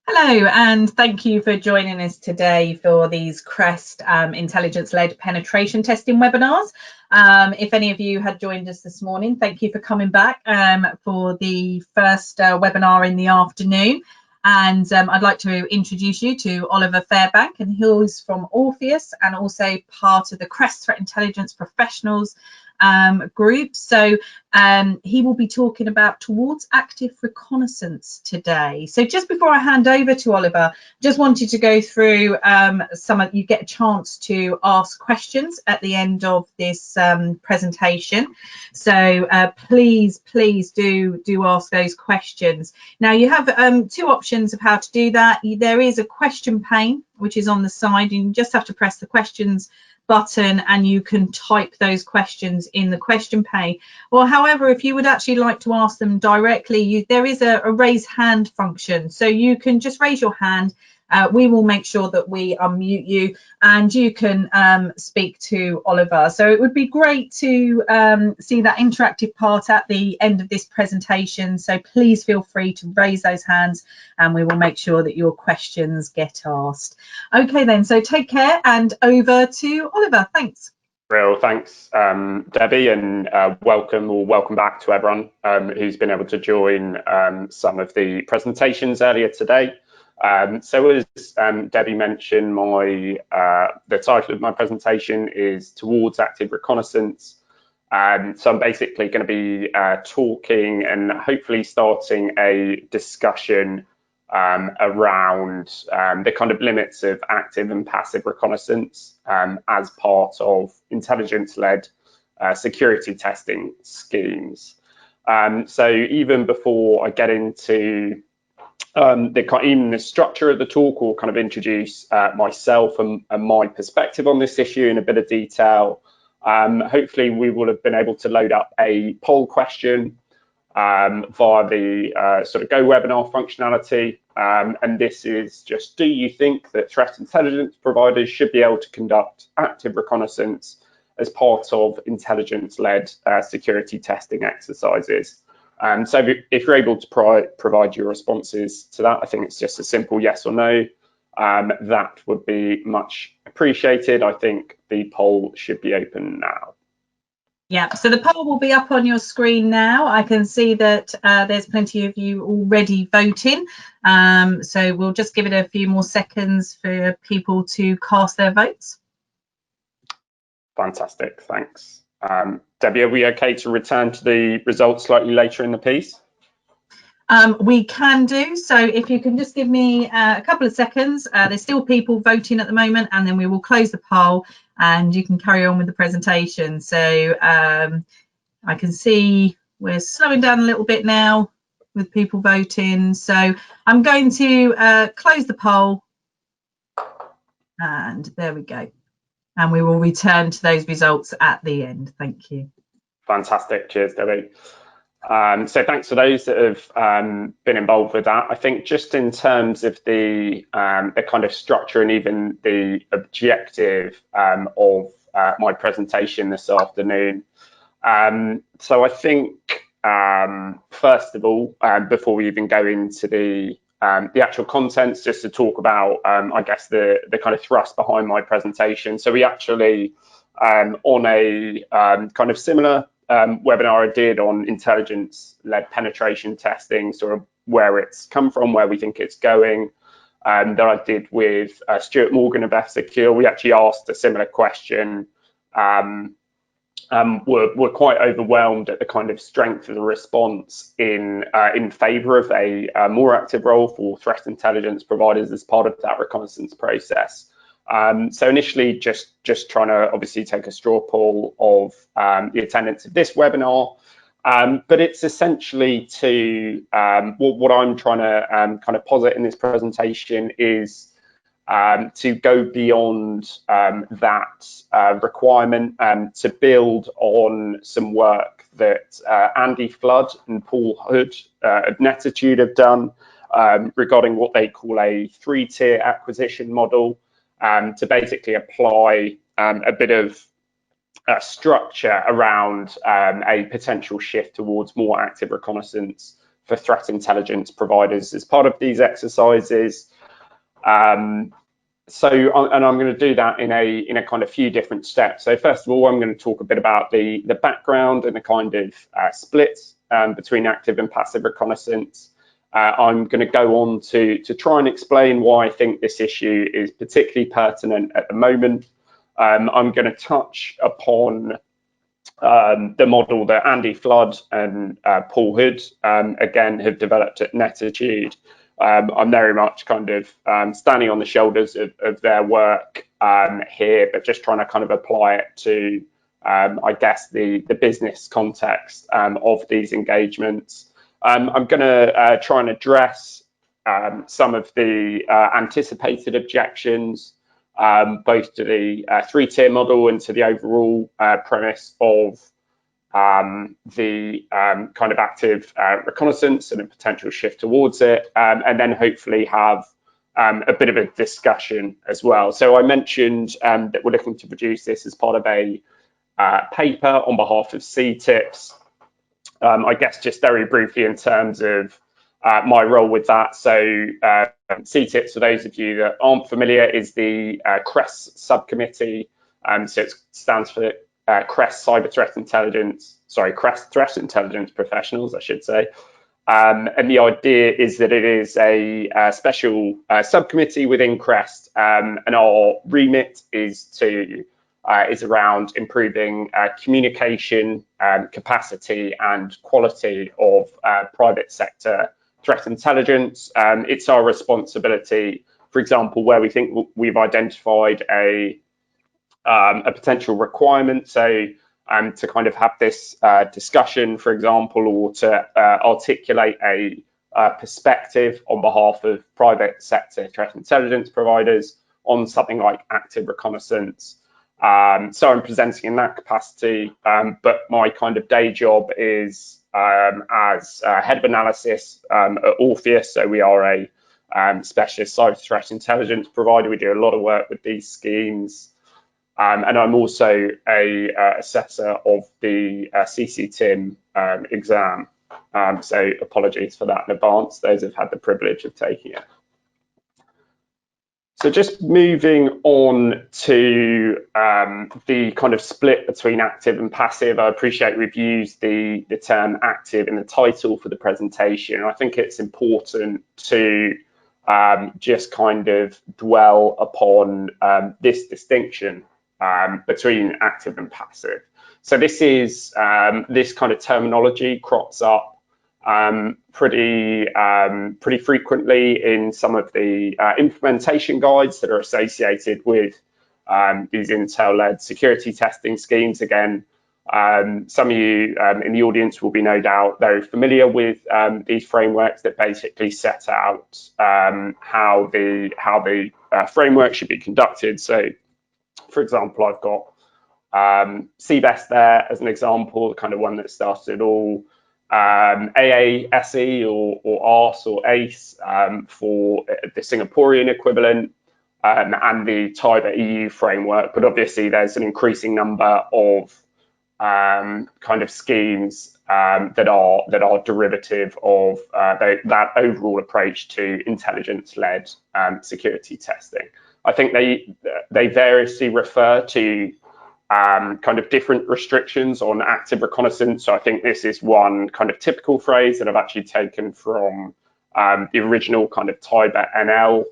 Hello, and thank you for joining us today for these CREST intelligence-led penetration testing webinars. If any of you had joined us this morning, thank you for coming back for the first webinar in the afternoon. And I'd like to introduce you to Oliver Fairbank, and he's from Orpheus and also part of the CREST Threat Intelligence Professionals group. So he will be talking about towards active reconnaissance today. So just before I hand over to Oliver, just wanted to go through you get a chance to ask questions at the end of this presentation. So please do ask those questions. Now you have two options of how to do that. There is a question pane which is on the side. You just have to press the questions button and you can type those questions in the question pane. Or however, if you would actually like to ask them directly, there is a raise hand function, so you can just raise your hand. We will make sure that we unmute you and you can speak to Oliver. So it would be great to see that interactive part at the end of this presentation. So please feel free to raise those hands and we will make sure that your questions get asked. Okay then, so take care and over to Oliver. Thanks. Real thanks, Debbie, and welcome back to everyone who's been able to join some of the presentations earlier today. So as Debbie mentioned, the title of my presentation is Towards Active Reconnaissance. So I'm basically going to be talking and hopefully starting a discussion around the kind of limits of active and passive reconnaissance as part of intelligence-led security testing schemes. So even before I get into even the structure of the talk, or kind of introduce myself and my perspective on this issue in a bit of detail, hopefully we will have been able to load up a poll question via the sort of Go webinar functionality. And this is just, do you think that threat intelligence providers should be able to conduct active reconnaissance as part of intelligence-led security testing exercises? So if you're able to provide your responses to that, I think it's just a simple yes or no. That would be much appreciated. I think the poll should be open now. Yeah, so the poll will be up on your screen now. I can see that there's plenty of you already voting. So we'll just give it a few more seconds for people to cast their votes. Fantastic, thanks. Debbie, are we okay to return to the results slightly later in the piece? We can do. So if you can just give me a couple of seconds. There's still people voting at the moment, and then we will close the poll and you can carry on with the presentation. So I can see we're slowing down a little bit now with people voting. So I'm going to close the poll, and there we go. And we will return to those results at the end. Thank you. Fantastic. Cheers, Debbie. So thanks to those that have been involved with that. I think just in terms of the kind of structure and even the objective of my presentation this afternoon. So I think first of all, before we even go into the actual contents, just to talk about I guess the kind of thrust behind my presentation. So we actually on a kind of similar webinar I did on intelligence-led penetration testing, sort of where it's come from, where we think it's going, that I did with Stuart Morgan of F-Secure. We actually asked a similar question. We're quite overwhelmed at the kind of strength of the response in favour of a more active role for threat intelligence providers as part of that reconnaissance process. So initially, just trying to obviously take a straw poll of the attendance of this webinar, but it's essentially to what I'm trying to kind of posit in this presentation is to go beyond that requirement to build on some work that Andy Flood and Paul Hood of Nettitude have done regarding what they call a 3-tier acquisition model, to basically apply a bit of structure around a potential shift towards more active reconnaissance for threat intelligence providers as part of these exercises. And I'm going to do that in a kind of few different steps. So first of all, I'm going to talk a bit about the background and the kind of split between active and passive reconnaissance. I'm going to go on to try and explain why I think this issue is particularly pertinent at the moment. I'm going to touch upon the model that Andy Flood and Paul Hood, again, have developed at Nettitude. I'm very much kind of standing on the shoulders of their work here, but just trying to kind of apply it to, I guess, the business context of these engagements. I'm going to try and address some of the anticipated objections, both to the three-tier model and to the overall premise of the kind of active reconnaissance and a potential shift towards it, and then hopefully have a bit of a discussion as well. So I mentioned that we're looking to produce this as part of a paper on behalf of CTIPs. I guess just very briefly in terms of my role with that. So CTIPs, for those of you that aren't familiar, is the CREST subcommittee. So it stands for CREST Cyber Threat Intelligence, CREST Threat Intelligence Professionals, I should say. And the idea is that it is a special subcommittee within CREST, and our remit is around improving communication, capacity, and quality of private sector threat intelligence. It's our responsibility, for example, where we think we've identified a potential requirement, so to kind of have this discussion, for example, or to articulate a perspective on behalf of private sector threat intelligence providers on something like active reconnaissance. So I'm presenting in that capacity, but my kind of day job is as head of analysis at Orpheus. So we are a specialist cyber threat intelligence provider. We do a lot of work with these schemes. And I'm also a assessor of the CCTIM exam. So apologies for that in advance, those who've had the privilege of taking it. So just moving on to the kind of split between active and passive. I appreciate we've used the term active in the title for the presentation. I think it's important to just kind of dwell upon this distinction between active and passive. So this is this kind of terminology crops up pretty frequently in some of the implementation guides that are associated with these Intel-led security testing schemes. Again, some of you in the audience will be no doubt very familiar with these frameworks that basically set out how the framework should be conducted. So, for example, I've got CBEST there as an example, the kind of one that started all. AASE or ARSE or ACE for the Singaporean equivalent, and the TIBA EU framework. But obviously there's an increasing number of kind of schemes that are derivative of that overall approach to intelligence-led security testing. I think they variously refer to kind of different restrictions on active reconnaissance. So I think this is one kind of typical phrase that I've actually taken from the original kind of TIBA NL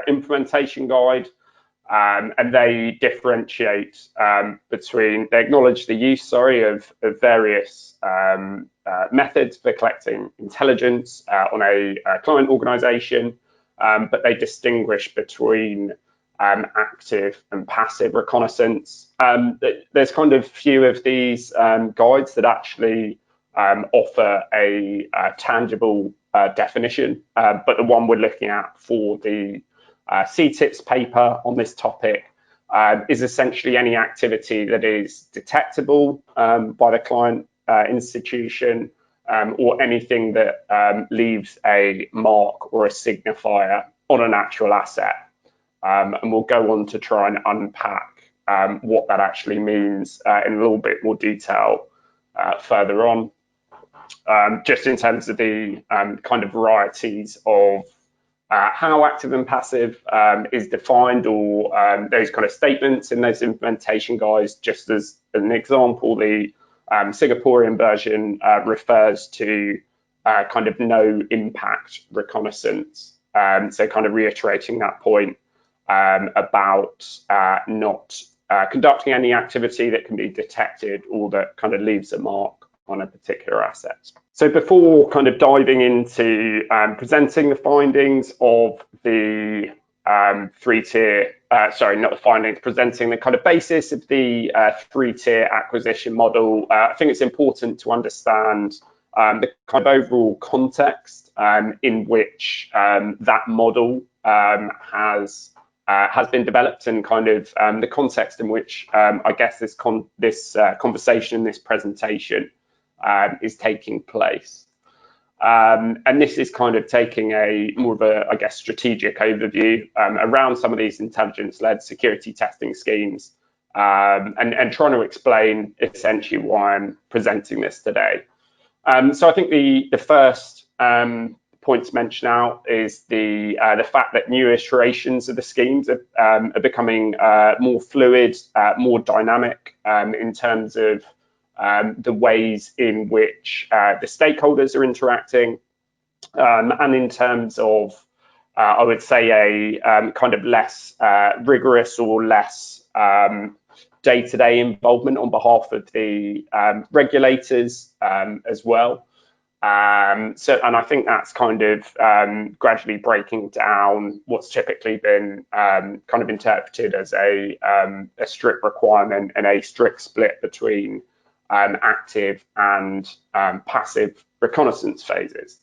implementation guide. And they differentiate between, they acknowledge the use, of various methods for collecting intelligence on a client organization, but they distinguish between active and passive reconnaissance. There's kind of few of these guides that actually offer a tangible definition, but the one we're looking at for the CTIPs paper on this topic is essentially any activity that is detectable by the client institution, or anything that leaves a mark or a signifier on an actual asset. And we'll go on to try and unpack what that actually means in a little bit more detail further on. just in terms of the kind of varieties of how active and passive is defined, or those kind of statements in those implementation guides. Just as an example, the Singaporean version refers to kind of no impact reconnaissance. So kind of reiterating that point about not conducting any activity that can be detected or that kind of leaves a mark on a particular asset. So before kind of diving into presenting the findings of the three-tier, sorry, not the findings, presenting the kind of basis of the three-tier acquisition model, I think it's important to understand the kind of overall context in which that model has been developed, and kind of the context in which I guess this conversation, this presentation is taking place. And this is kind of taking a more of a, I guess, strategic overview around some of these intelligence-led security testing schemes, and trying to explain essentially why I'm presenting this today. So I think the first point to mention out is the fact that new iterations of the schemes are becoming more fluid, more dynamic in terms of the ways in which the stakeholders are interacting, and in terms of, I would say, a kind of less rigorous or less day-to-day involvement on behalf of the regulators as well. And I think that's kind of gradually breaking down what's typically been kind of interpreted as a strict requirement and a strict split between active and passive reconnaissance phases.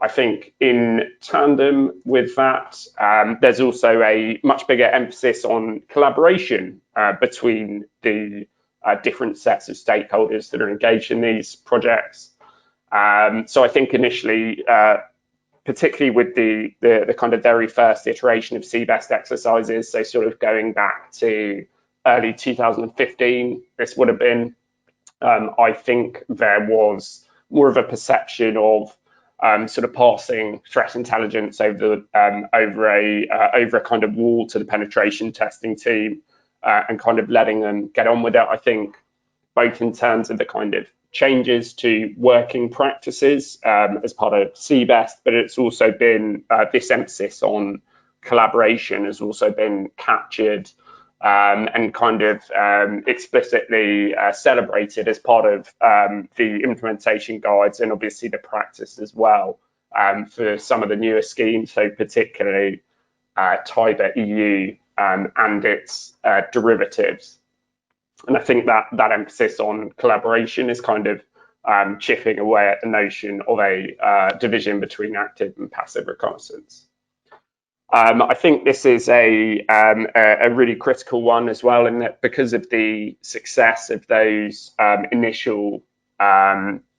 I think in tandem with that, there's also a much bigger emphasis on collaboration between the different sets of stakeholders that are engaged in these projects. So I think initially, particularly with the kind of very first iteration of CBEST exercises, so sort of going back to early 2015, this would have been, I think there was more of a perception of sort of passing threat intelligence over a kind of wall to the penetration testing team, and kind of letting them get on with it. I think both in terms of the kind of changes to working practices as part of CBEST, but it's also been this emphasis on collaboration has also been captured and kind of explicitly celebrated as part of the implementation guides, and obviously the practice as well for some of the newer schemes, so particularly TIBER EU and its derivatives. And I think that emphasis on collaboration is kind of chipping away at the notion of a division between active and passive reconnaissance. I think this is a really critical one as well, in that because of the success of those initial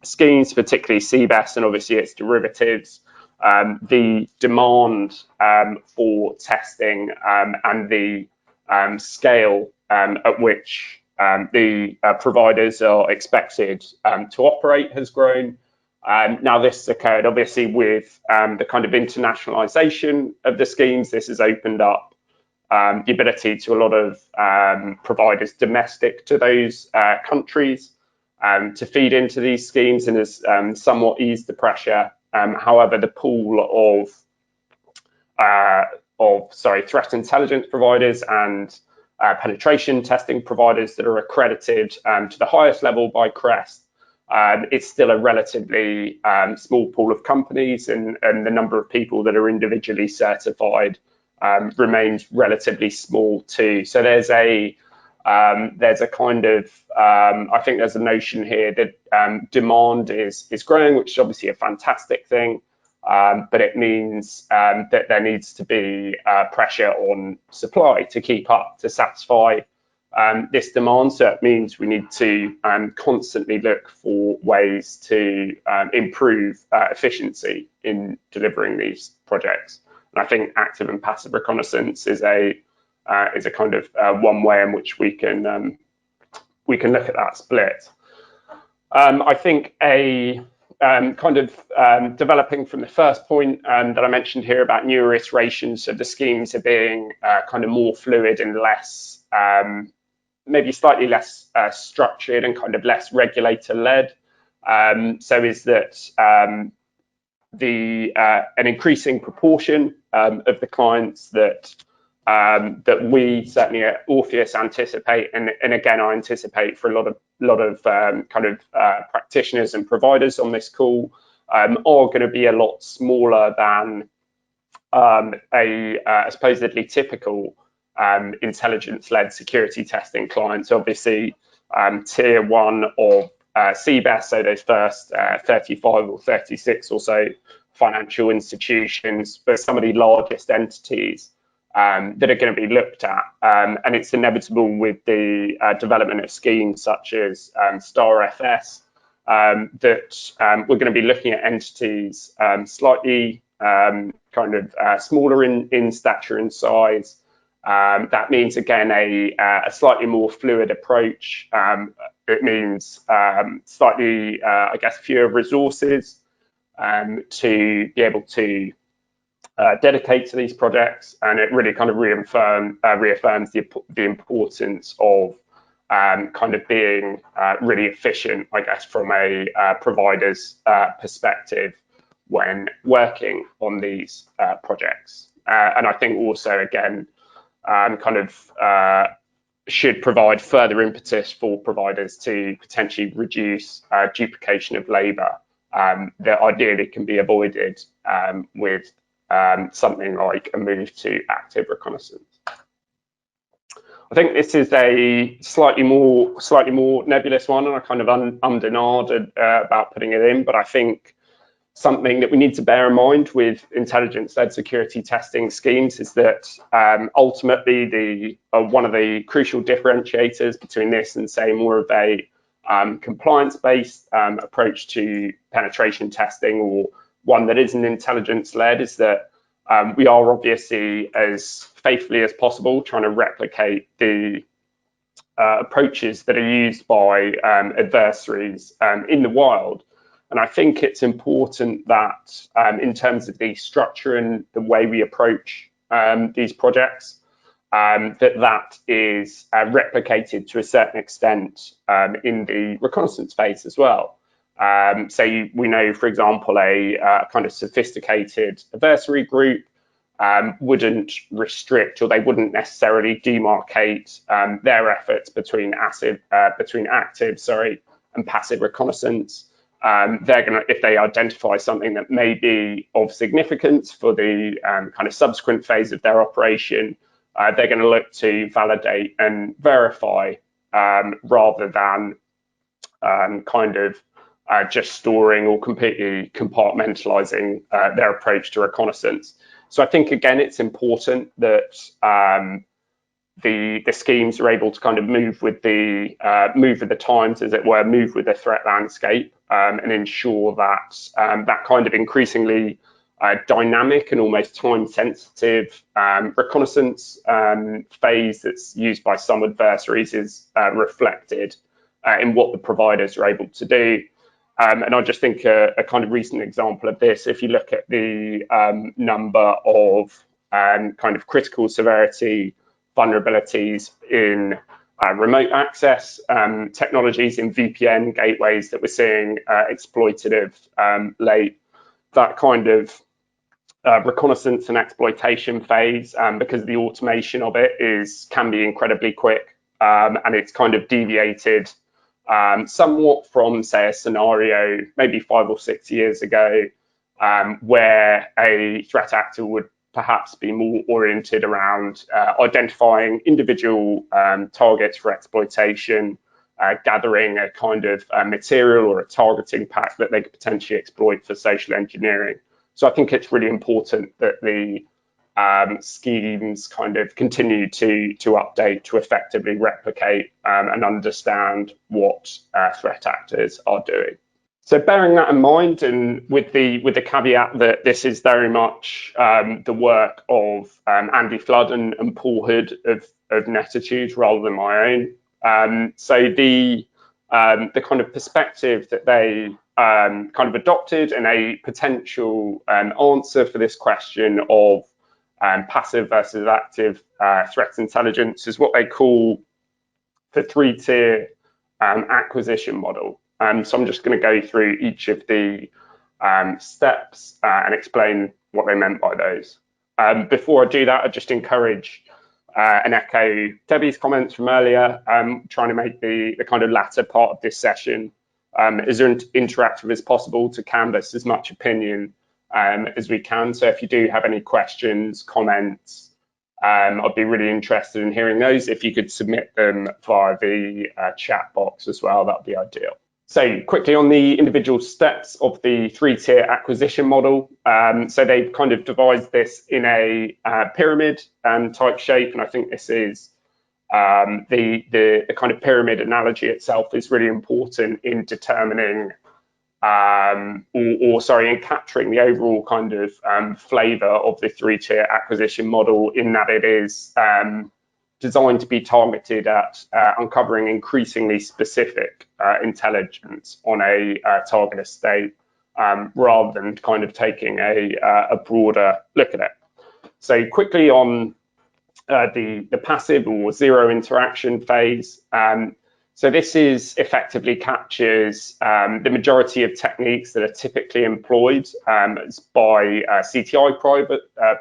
schemes, particularly CBEST and obviously its derivatives, the demand for testing and the scale at which the providers are expected to operate has grown. Now this has occurred obviously with the kind of internationalization of the schemes. This has opened up the ability to a lot of providers domestic to those countries to feed into these schemes, and has somewhat eased the pressure. However, the pool of threat intelligence providers and penetration testing providers that are accredited to the highest level by CREST, it's still a relatively small pool of companies, and the number of people that are individually certified remains relatively small too. So there's a kind of I think there's a notion here that demand is growing, which is obviously a fantastic thing. But it means that there needs to be pressure on supply to keep up, to satisfy this demand. So it means we need to constantly look for ways to improve efficiency in delivering these projects. And I think active and passive reconnaissance is a kind of one way in which we can look at that split. I think developing from the first point that I mentioned here about newer iterations, so the schemes are being kind of more fluid and less, maybe slightly less structured and kind of less regulator-led. So is that an increasing proportion of the clients that we certainly at Orpheus anticipate, and again I anticipate for a lot of practitioners and providers on this call, are going to be a lot smaller than a supposedly typical intelligence-led security testing clients. Obviously, tier one of CBES, so those first 35 or 36 or so financial institutions, but some of the largest entities that are going to be looked at. And it's inevitable with the development of schemes such as StarFS that we're going to be looking at entities slightly smaller in stature and size. That means, again, a slightly more fluid approach. It means slightly, fewer resources to be able to dedicate to these projects, and it really kind of reaffirms the importance of being really efficient, I guess, from a provider's perspective when working on these projects. And I think also, again, should provide further impetus for providers to potentially reduce duplication of labour that ideally can be avoided with something like a move to active reconnaissance. I think this is a slightly more nebulous one, and I kind of ummed about putting it in, but I think something that we need to bear in mind with intelligence-led security testing schemes is that ultimately one of the crucial differentiators between this and, say, more of a compliance-based approach to penetration testing, or one that isn't intelligence-led, is that we are obviously, as faithfully as possible, trying to replicate the approaches that are used by adversaries in the wild. And I think it's important that in terms of the structure and the way we approach these projects, that is replicated to a certain extent in the reconnaissance phase as well. So we know, for example, a kind of sophisticated adversary group wouldn't restrict, or they wouldn't necessarily demarcate their efforts between active and passive reconnaissance. They're going to, if they identify something that may be of significance for the kind of subsequent phase of their operation, they're going to look to validate and verify rather than just storing or completely compartmentalizing their approach to reconnaissance. So I think, again, it's important that the schemes are able to kind of move with the times, as it were, move with the threat landscape, and ensure that that kind of increasingly dynamic and almost time-sensitive reconnaissance phase that's used by some adversaries is reflected in what the providers are able to do. And I just think a kind of recent example of this, if you look at the number of kind of critical severity vulnerabilities in remote access technologies, in VPN gateways that we're seeing exploitative late, that kind of reconnaissance and exploitation phase, because the automation of it can be incredibly quick, and it's kind of deviated somewhat from, say, a scenario maybe 5 or 6 years ago, where a threat actor would perhaps be more oriented around identifying individual targets for exploitation, gathering a kind of material or a targeting pack that they could potentially exploit for social engineering. So I think it's really important that the schemes kind of continue to update to effectively replicate and understand what threat actors are doing. So bearing that in mind, and with the caveat that this is very much the work of Andy Flood and Paul Hood of Nettitude rather than my own. So the kind of perspective that they kind of adopted, and a potential answer for this question of passive versus active threat intelligence is what they call the three-tier acquisition model. So I'm just going to go through each of the steps and explain what they meant by those. Before I do that, I just encourage and echo Debbie's comments from earlier, trying to make the kind of latter part of this session as interactive as possible to canvass as much opinion as we can. So if you do have any questions, comments, I'd be really interested in hearing those. If you could submit them via the chat box as well, that would be ideal. So quickly on the individual steps of the three-tier acquisition model. So they've kind of devised this in a pyramid type shape, and I think this is the kind of pyramid analogy itself is really important in determining in capturing the overall kind of flavor of the three-tier acquisition model, in that it is designed to be targeted at uncovering increasingly specific intelligence on a target estate, rather than kind of taking a broader look at it. So quickly on the passive or zero interaction phase. So this is effectively captures the majority of techniques that are typically employed by CTI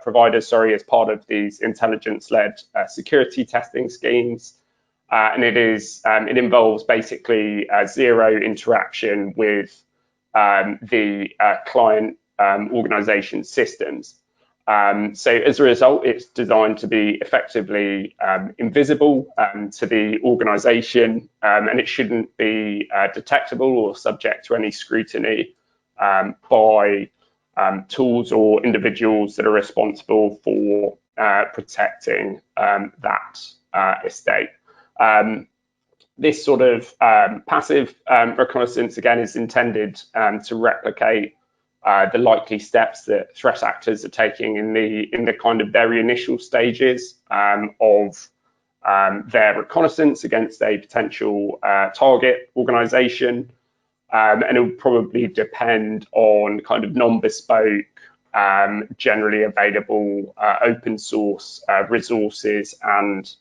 providers, as part of these intelligence-led security testing schemes, and it involves basically zero interaction with the client organization systems. So as a result, it's designed to be effectively invisible to the organization, and it shouldn't be detectable or subject to any scrutiny by tools or individuals that are responsible for protecting that estate. This sort of passive reconnaissance, again, is intended to replicate the likely steps that threat actors are taking in the kind of very initial stages of their reconnaissance against a potential target organization, and it will probably depend on kind of non-bespoke, generally available open source resources and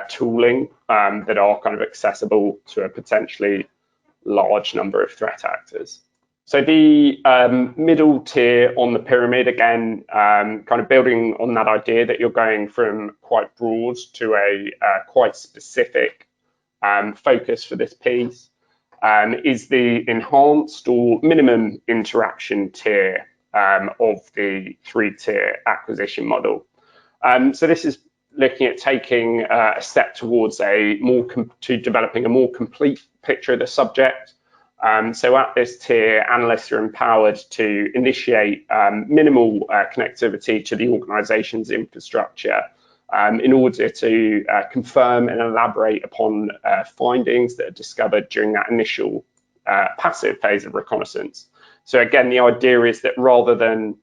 tooling that are kind of accessible to a potentially large number of threat actors. So the middle tier on the pyramid, again, kind of building on that idea that you're going from quite broad to a quite specific focus for this piece, is the enhanced or minimum interaction tier of the three-tier acquisition model. So this is looking at taking a step towards developing a more complete picture of the subject. So at this tier, analysts are empowered to initiate minimal connectivity to the organization's infrastructure in order to confirm and elaborate upon findings that are discovered during that initial passive phase of reconnaissance. So again, the idea is that rather than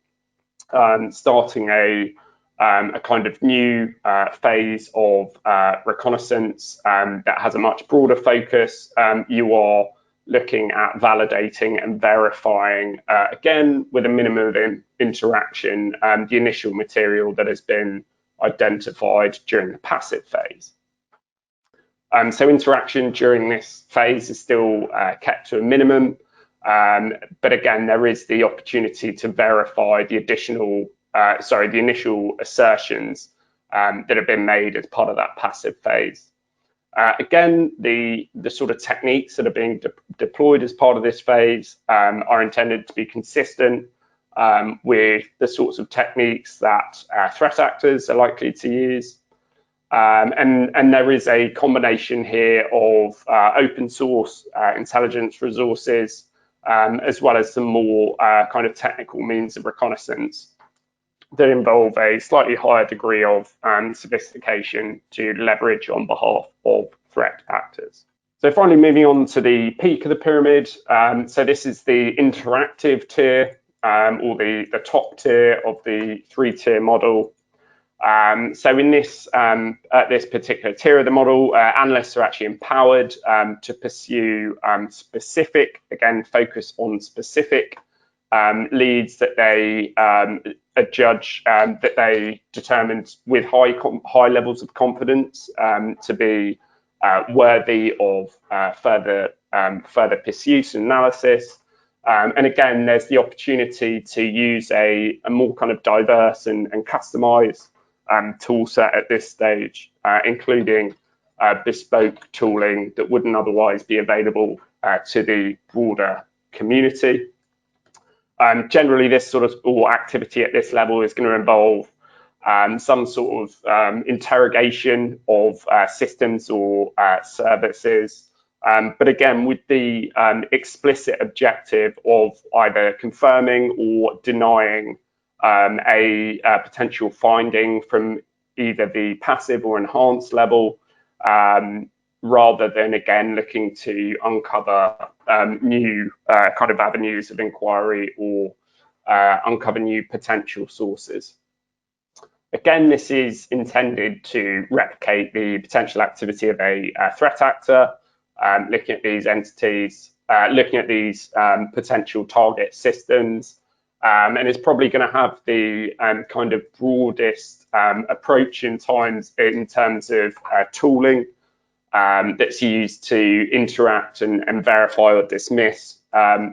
starting a kind of new phase of reconnaissance that has a much broader focus, you are looking at validating and verifying, again, with a minimum of interaction, the initial material that has been identified during the passive phase. So interaction during this phase is still kept to a minimum, but again, there is the opportunity to verify the the initial assertions that have been made as part of that passive phase. Again, the sort of techniques that are being deployed as part of this phase are intended to be consistent with the sorts of techniques that threat actors are likely to use. And there is a combination here of open source intelligence resources, as well as some more kind of technical means of reconnaissance that involve a slightly higher degree of sophistication to leverage on behalf of threat actors. So finally, moving on to the peak of the pyramid. So this is the interactive tier, or the top tier of the three-tier model. So in this, at this particular tier of the model, analysts are actually empowered to pursue specific, again, focus on specific leads that they judge, that they determined with high levels of confidence to be worthy of further pursuit and analysis. And again, there's the opportunity to use a more kind of diverse and customized tool set at this stage, including bespoke tooling that wouldn't otherwise be available to the broader community. Generally, this sort of activity at this level is going to involve some sort of interrogation of systems or services, but again, with the explicit objective of either confirming or denying a potential finding from either the passive or enhanced level, rather than, again, looking to uncover new kind of avenues of inquiry or uncover new potential sources. Again, this is intended to replicate the potential activity of a threat actor, looking at these entities, looking at these potential target systems, and it's probably going to have the kind of broadest approach in terms of tooling that's used to interact and verify or dismiss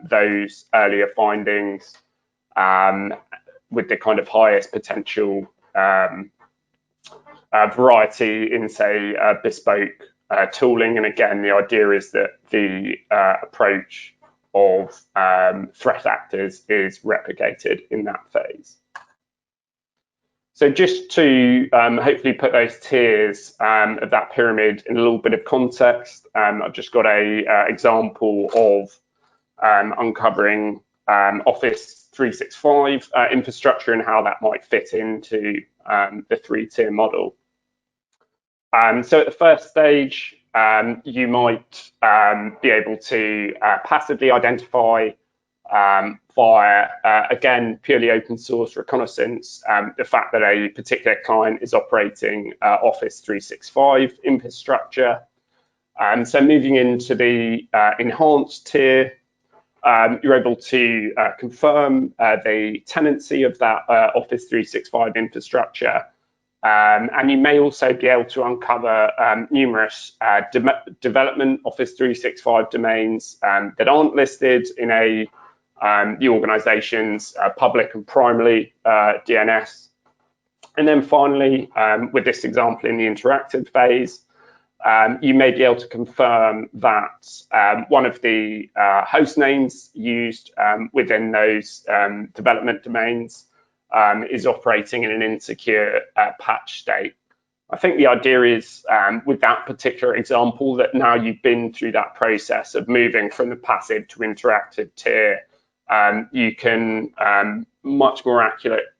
those earlier findings with the kind of highest potential variety in, say, bespoke tooling. And again, the idea is that the approach of threat actors is replicated in that phase. So just to hopefully put those tiers of that pyramid in a little bit of context, I've just got a example of uncovering Office 365 infrastructure and how that might fit into the three-tier model. So at the first stage, you might be able to passively identify via, again, purely open source reconnaissance, the fact that a particular client is operating Office 365 infrastructure. So moving into the enhanced tier, you're able to confirm the tenancy of that Office 365 infrastructure. And you may also be able to uncover numerous development Office 365 domains that aren't listed in the organization's public and primary DNS. And then finally, with this example in the interactive phase, you may be able to confirm that one of the host names used within those development domains is operating in an insecure patch state. I think the idea is, with that particular example, that now you've been through that process of moving from the passive to interactive tier, you can much more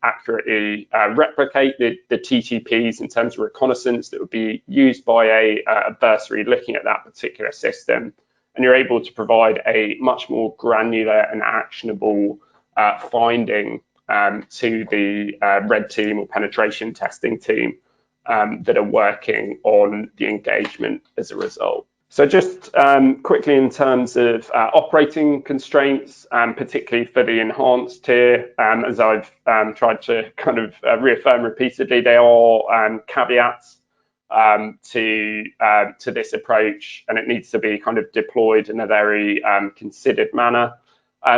accurately replicate the TTPs in terms of reconnaissance that would be used by a adversary looking at that particular system, and you're able to provide a much more granular and actionable finding to the red team or penetration testing team that are working on the engagement as a result. So just quickly in terms of operating constraints, particularly for the enhanced tier, as I've tried to kind of reaffirm repeatedly, there are caveats to this approach, and it needs to be kind of deployed in a very considered manner.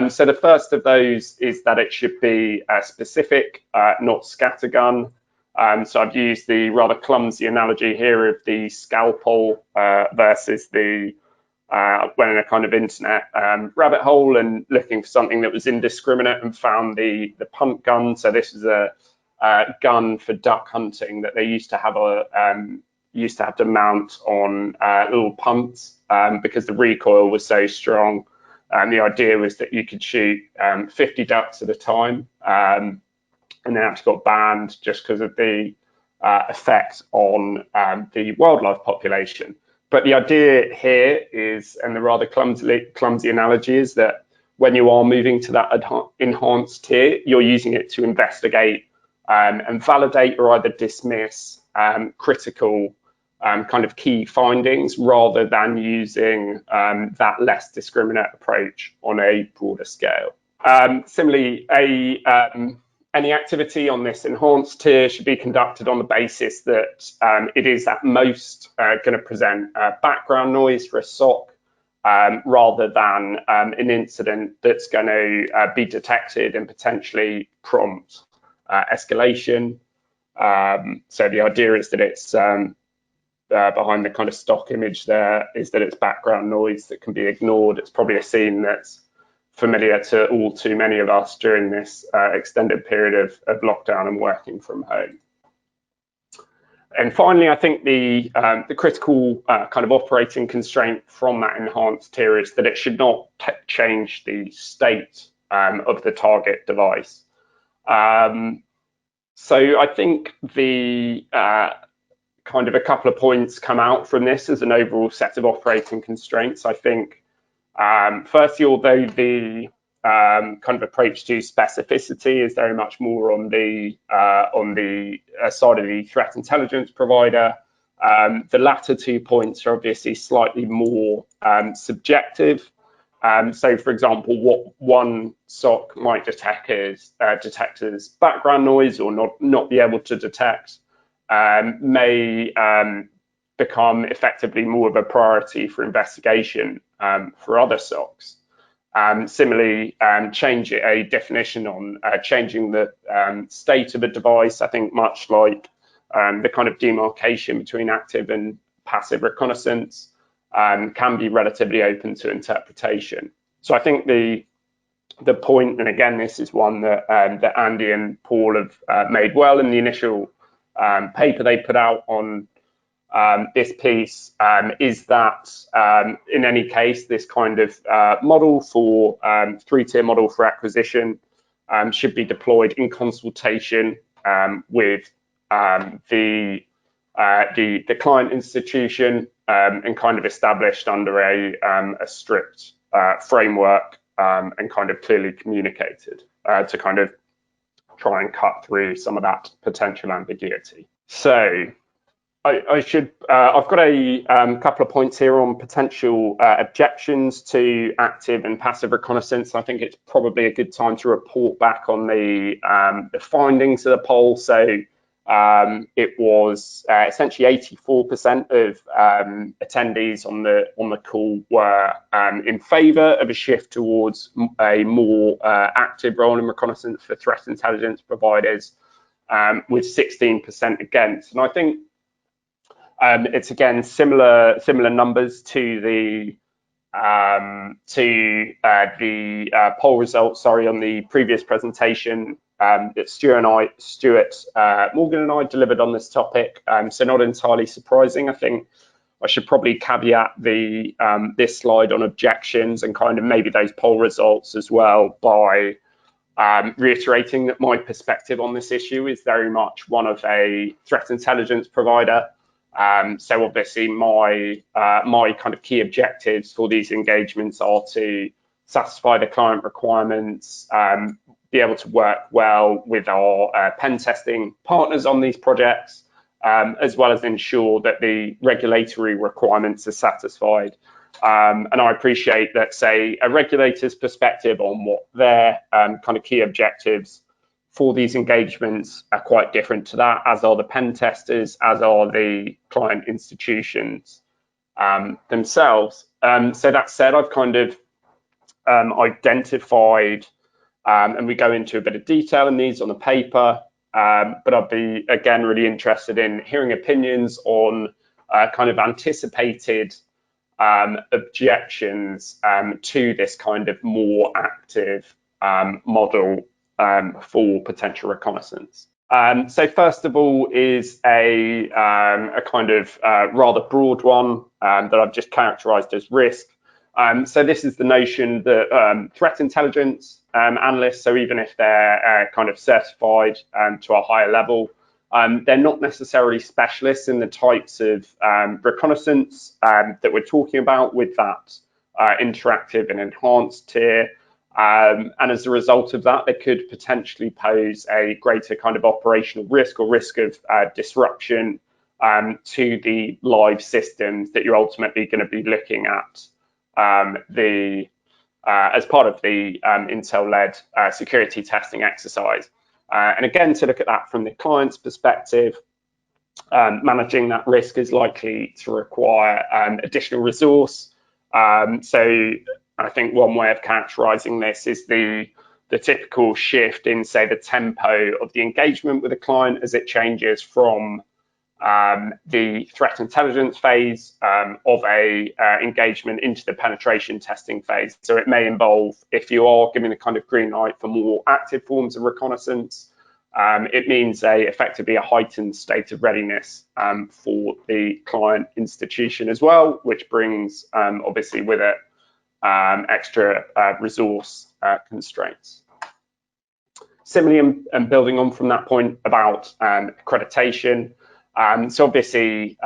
So the first of those is that it should be specific, not scattergun. So I've used the rather clumsy analogy here of the scalpel versus the went in a kind of internet rabbit hole and looking for something that was indiscriminate and found the punt gun. So this is a gun for duck hunting that they used to have to mount on little punts because the recoil was so strong. And the idea was that you could shoot 50 ducks at a time, and then actually got banned just because of the effect on the wildlife population. But the idea here is, and the rather clumsy analogy is, that when you are moving to that enhanced tier, you're using it to investigate and validate or either dismiss critical kind of key findings rather than using that less discriminate approach on a broader scale. Similarly, any activity on this enhanced tier should be conducted on the basis that it is at most going to present background noise for a SOC rather than an incident that's going to be detected and potentially prompt escalation. So the idea is that it's behind the kind of stock image there is that it's background noise that can be ignored. It's probably a scene that's familiar to all too many of us during this extended period of lockdown and working from home. And finally, I think the critical kind of operating constraint from that enhanced tier is that it should not change the state of the target device. So I think the kind of a couple of points come out from this as an overall set of operating constraints. I think firstly, although the kind of approach to specificity is very much more on the side of the threat intelligence provider, the latter 2 points are obviously slightly more subjective. So, for example, what one SOC might detect as background noise or not be able to detect may become effectively more of a priority for investigation for other SOCs. Similarly, change a definition on changing the state of a device, I think much like the kind of demarcation between active and passive reconnaissance can be relatively open to interpretation. So I think the point, and again, this is one that, that Andy and Paul have made well in the initial paper they put out on this piece, is that in any case, this kind of model for three-tier model for acquisition should be deployed in consultation with the client institution and kind of established under a strict framework and kind of clearly communicated to kind of try and cut through some of that potential ambiguity. So I've got a couple of points here on potential objections to active and passive reconnaissance. I think it's probably a good time to report back on the findings of the poll. So it was essentially 84% of attendees on the call were in favour of a shift towards a more active role in reconnaissance for threat intelligence providers, with 16% against. And I think it's again similar numbers to the poll results. Sorry, on the previous presentation that Stuart Morgan and I delivered on this topic. So not entirely surprising. I think I should probably caveat this slide on objections and kind of maybe those poll results as well by reiterating that my perspective on this issue is very much one of a threat intelligence provider. So obviously my kind of key objectives for these engagements are to satisfy the client requirements, be able to work well with our pen testing partners on these projects, as well as ensure that the regulatory requirements are satisfied. And I appreciate that, say, a regulator's perspective on what their kind of key objectives for these engagements are quite different to that, as are the pen testers, as are the client institutions themselves. So that said, I've kind of identified, and we go into a bit of detail in these on the paper, but I'd be, again, really interested in hearing opinions on kind of anticipated objections to this kind of more active model for potential reconnaissance. So first of all is a kind of rather broad one that I've just characterized as risk. So this is the notion that threat intelligence analysts, so even if they're kind of certified to a higher level, they're not necessarily specialists in the types of reconnaissance that we're talking about with that interactive and enhanced tier. And as a result of that, they could potentially pose a greater kind of operational risk or risk of disruption to the live systems that you're ultimately going to be looking at as part of the Intel-led security testing exercise. And again, to look at that from the client's perspective, managing that risk is likely to require additional resource. So I think one way of characterizing this is the typical shift in, say, the tempo of the engagement with a client as it changes from the threat intelligence phase of a engagement into the penetration testing phase. So it may involve, if you are giving a kind of green light for more active forms of reconnaissance, it means effectively a heightened state of readiness for the client institution as well, which brings obviously with it extra resource constraints. Similarly, and building on from that point about accreditation, so obviously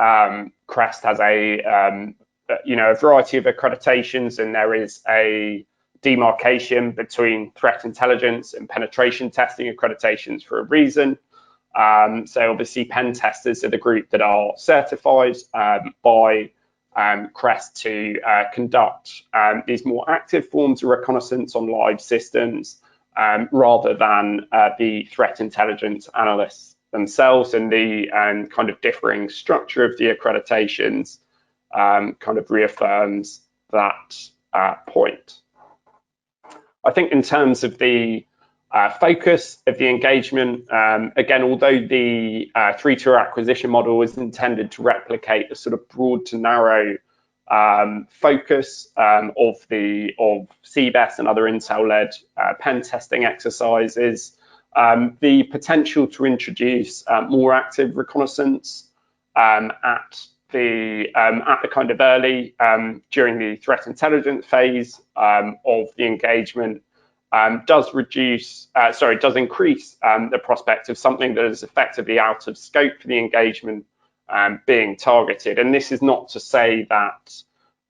CREST has a variety of accreditations, and there is a demarcation between threat intelligence and penetration testing accreditations for a reason. So obviously pen testers are the group that are certified by CREST to conduct these more active forms of reconnaissance on live systems rather than the threat intelligence analysts themselves, and the kind of differing structure of the accreditations kind of reaffirms that point. I think in terms of the focus of the engagement, again, although the ThreeTier acquisition model is intended to replicate a sort of broad to narrow focus of CBES and other Intel-led pen testing exercises, the potential to introduce more active reconnaissance at the kind of early during the threat intelligence phase of the engagement does increase the prospect of something that is effectively out of scope for the engagement being targeted. And this is not to say that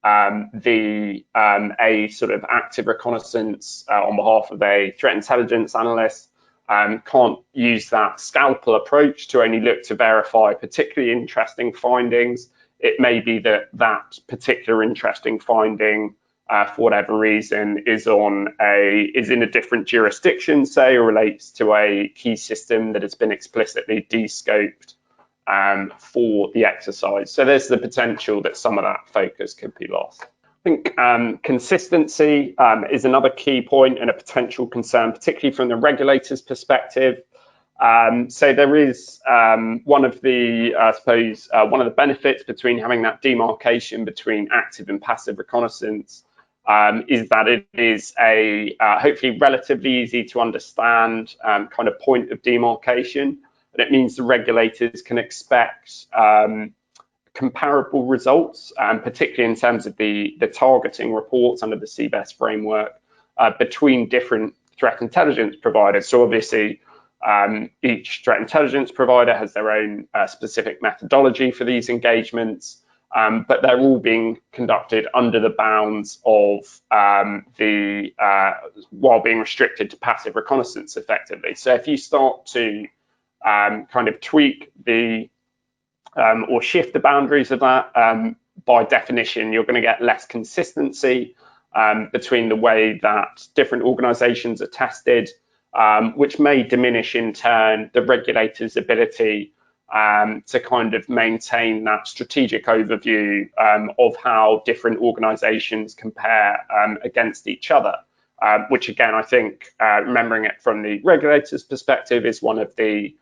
a sort of active reconnaissance on behalf of a threat intelligence analyst can't use that scalpel approach to only look to verify particularly interesting findings. It may be that that particular interesting finding, for whatever reason, is in a different jurisdiction, say, or relates to a key system that has been explicitly de-scoped for the exercise. So there's the potential that some of that focus could be lost. I think consistency is another key point and a potential concern, particularly from the regulator's perspective. So there is one of the benefits between having that demarcation between active and passive reconnaissance is that it is a hopefully relatively easy to understand kind of point of demarcation. And it means the regulators can expect comparable results, particularly in terms of the targeting reports under the CBES framework between different threat intelligence providers. So obviously, each threat intelligence provider has their own specific methodology for these engagements, but they're all being conducted under the bounds of while being restricted to passive reconnaissance effectively. So if you start to kind of tweak or shift the boundaries of that, by definition, you're going to get less consistency between the way that different organizations are tested, which may diminish in turn the regulator's ability to kind of maintain that strategic overview of how different organizations compare against each other, which again, I think, remembering it from the regulator's perspective, is one of the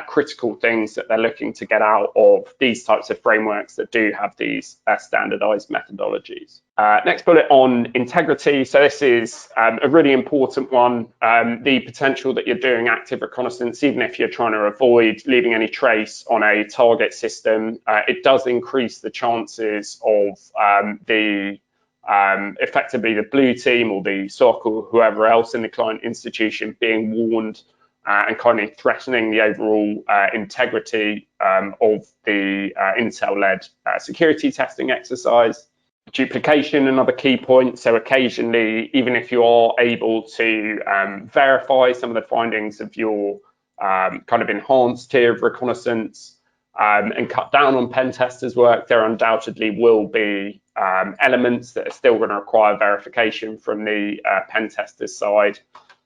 critical things that they're looking to get out of these types of frameworks that do have these standardized methodologies. Next bullet on integrity. So this is a really important one. The potential that you're doing active reconnaissance, even if you're trying to avoid leaving any trace on a target system, it does increase the chances of effectively the blue team or the SOC or whoever else in the client institution being warned and kind of threatening the overall integrity of the Intel-led security testing exercise. Duplication, another key point. So occasionally, even if you are able to verify some of the findings of your kind of enhanced tier of reconnaissance and cut down on pen testers' work, there undoubtedly will be elements that are still going to require verification from the pen testers' side.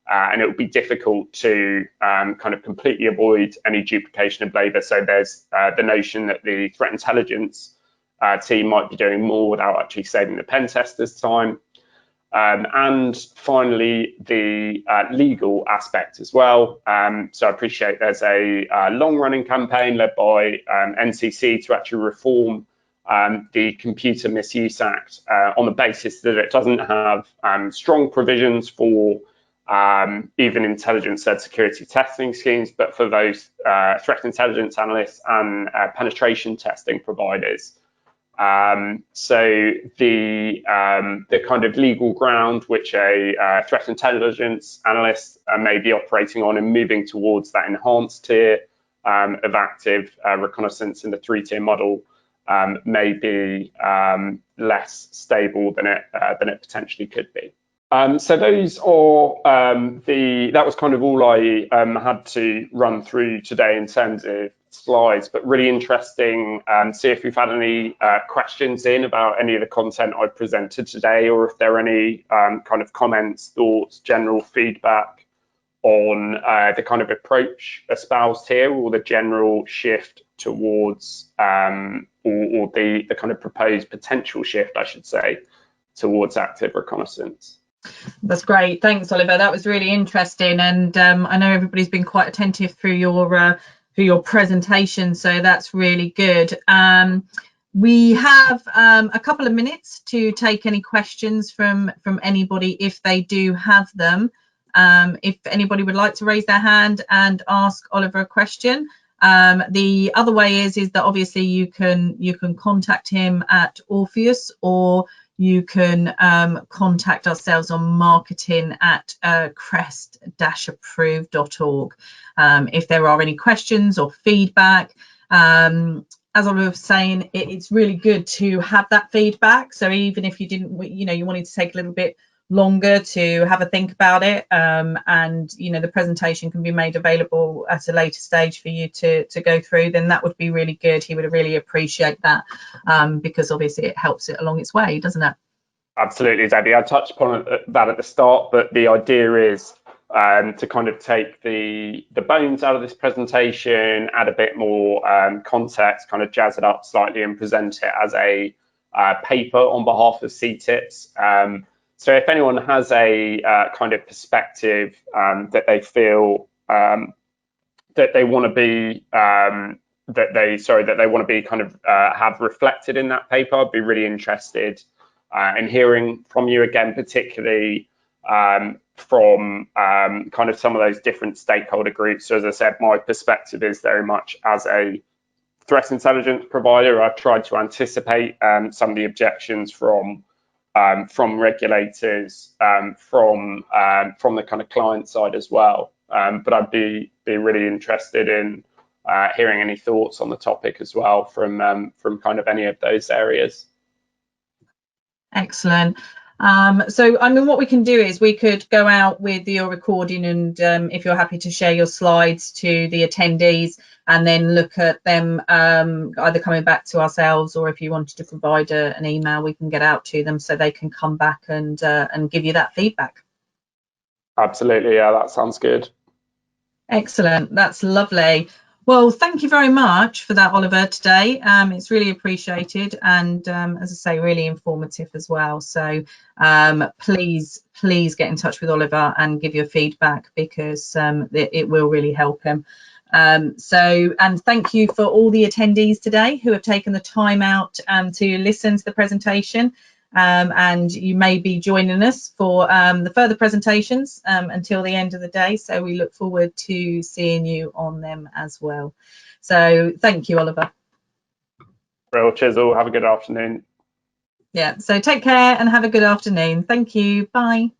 And it will be difficult to kind of completely avoid any duplication of labour. So there's the notion that the threat intelligence team might be doing more without actually saving the pen testers' time. And finally, the legal aspect as well. So I appreciate there's a long-running campaign led by NCC to actually reform the Computer Misuse Act on the basis that it doesn't have strong provisions for even intelligence-led security testing schemes, but for those threat intelligence analysts and penetration testing providers. So the kind of legal ground which a threat intelligence analyst may be operating on and moving towards that enhanced tier of active reconnaissance in the 3-tier model may be less stable than it potentially could be. So those are that was kind of all I had to run through today in terms of slides, but really interesting see if we've had any questions in about any of the content I presented today, or if there are any kind of comments, thoughts, general feedback on the kind of approach espoused here, or the general shift towards or the kind of proposed potential shift, I should say, towards active reconnaissance. That's great. Thanks, Oliver. That was really interesting, and I know everybody's been quite attentive through your presentation, so that's really good. We have a couple of minutes to take any questions from anybody if they do have them. If anybody would like to raise their hand and ask Oliver a question. The other way is that obviously you can contact him at Orpheus, or you can contact ourselves on marketing at crest-approved.org if there are any questions or feedback. As Oliver was saying, it's really good to have that feedback. So even if you didn't, you wanted to take a little bit longer to have a think about it, and the presentation can be made available at a later stage for you to go through, then that would be really good. He would really appreciate that, because obviously it helps it along its way, doesn't it? Absolutely, Debbie. I touched upon that at the start, but the idea is to kind of take the bones out of this presentation, add a bit more context, kind of jazz it up slightly, and present it as a paper on behalf of CTIPs. So if anyone has a kind of perspective that they feel that they want to be kind of have reflected in that paper, I'd be really interested in hearing from you again, particularly from kind of some of those different stakeholder groups. So as I said, my perspective is very much as a threat intelligence provider. I've tried to anticipate some of the objections from regulators, from the kind of client side as well. But I'd be really interested in hearing any thoughts on the topic as well from kind of any of those areas. Excellent. So I mean, what we can do is we could go out with your recording, and if you're happy to share your slides to the attendees, and then look at them either coming back to ourselves, or if you wanted to provide an email, we can get out to them so they can come back and give you that feedback. Absolutely, yeah, that sounds good. Excellent, that's lovely. Well, thank you very much for that, Oliver, today. It's really appreciated, and as I say, really informative as well. So please get in touch with Oliver and give your feedback, because it will really help him. And thank you for all the attendees today who have taken the time out to listen to the presentation. And you may be joining us for the further presentations until the end of the day. So we look forward to seeing you on them as well. So thank you, Oliver. Well, cheers all. Have a good afternoon. Yeah, so take care and have a good afternoon. Thank you. Bye.